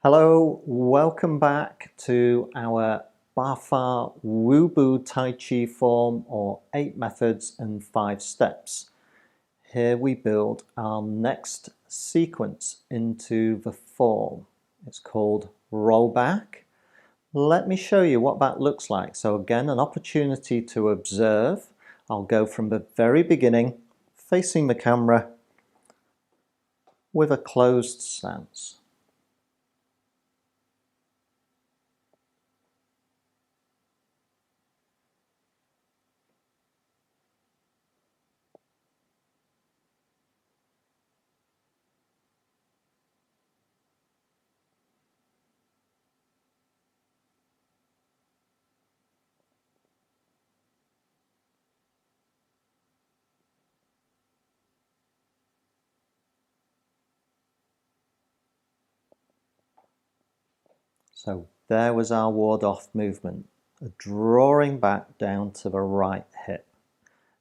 Hello, welcome back to our Bafa Wubu Tai Chi form, or 8 methods and 5 steps. Here we build our next sequence into the form. It's called roll back. Let me show you what that looks like. So again, an opportunity to observe. I'll go from the very beginning, facing the camera with a closed stance. So there was our ward-off movement, a drawing back down to the right hip.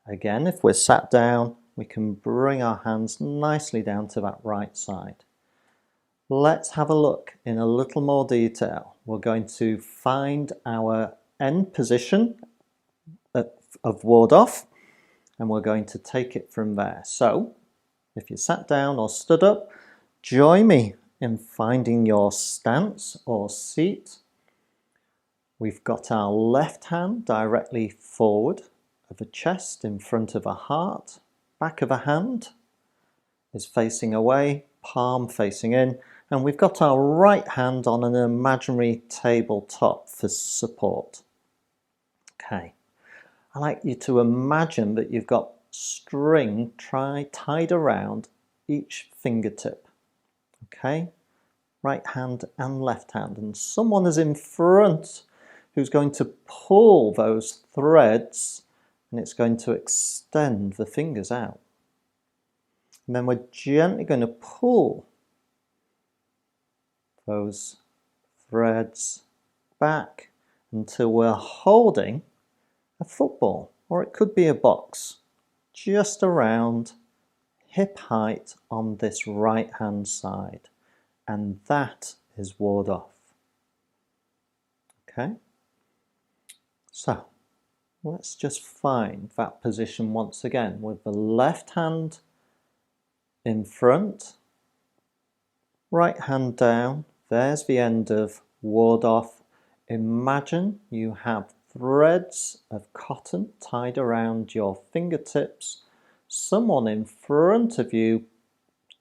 Again, if we're sat down, we can bring our hands nicely down to that right side. Let's have a look in a little more detail. We're going to find our end position of ward-off, and we're going to take it from there. So, if you sat down or stood up, join me in finding your stance or seat. We've got our left hand directly forward of the chest in front of a heart. Back of a hand is facing away, palm facing in, and we've got our right hand on an imaginary tabletop for support. Okay, I like you to imagine that you've got string tied around each fingertip. Okay, right hand and left hand, and someone is in front who's going to pull those threads, and it's going to extend the fingers out. And then we're gently going to pull those threads back until we're holding a football, or it could be a box, just around hip height on this right hand side. And that is ward off. Okay, so let's just find that position once again with the left hand in front, right hand down. There's the end of ward off. Imagine you have threads of cotton tied around your fingertips. Someone in front of you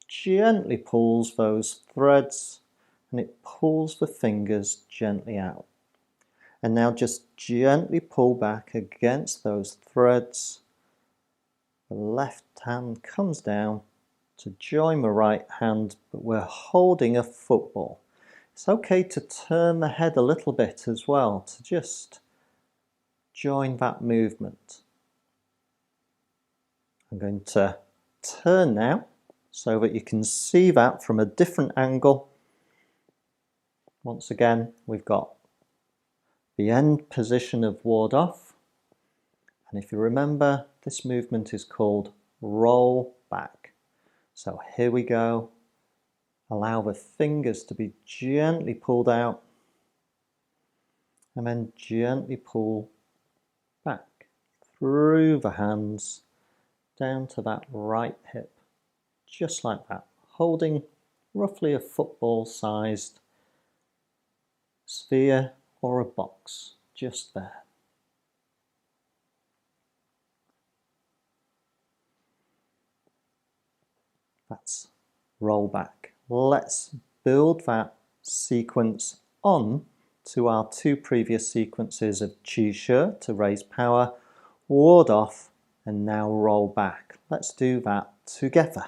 gently pulls those threads, and it pulls the fingers gently out. And now just gently pull back against those threads. The left hand comes down to join the right hand, but we're holding a football. It's okay to turn the head a little bit as well, to just join that movement. I'm going to turn now so that you can see that from a different angle. Once again, we've got the end position of ward off, and if you remember, this movement is called roll back. So here we go. Allow the fingers to be gently pulled out, and then gently pull back through the hands down to that right hip, just like that, holding roughly a football-sized sphere or a box, just there. That's roll back. Let's build that sequence on to our 2 previous sequences of Qi Shi to raise power, ward off, and now roll back. Let's do that together.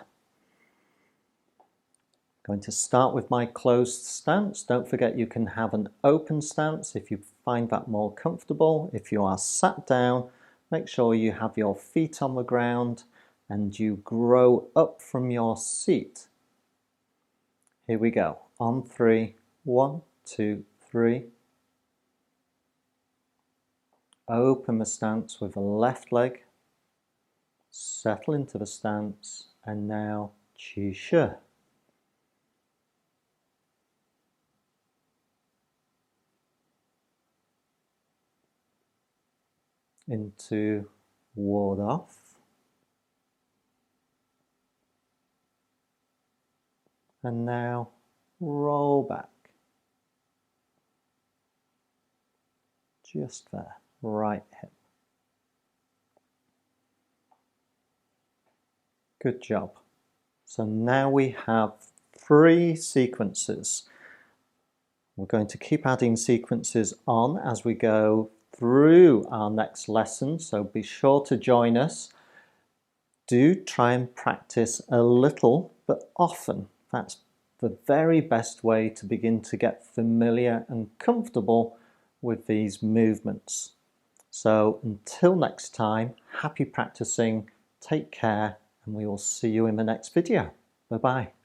Going to start with my closed stance. Don't forget you can have an open stance if you find that more comfortable. If you are sat down, make sure you have your feet on the ground and you grow up from your seat. Here we go. On 3. 1, 2, 3. Open the stance with the left leg. Settle into the stance, and now Qi Shi. into ward off. And now roll back. Just there, right hip. Good job. So now we have 3 sequences. We're going to keep adding sequences on as we go through our next lesson, so be sure to join us. Do try and practice a little, but often. That's the very best way to begin to get familiar and comfortable with these movements. So until next time, happy practicing, take care, and we will see you in the next video. Bye-bye.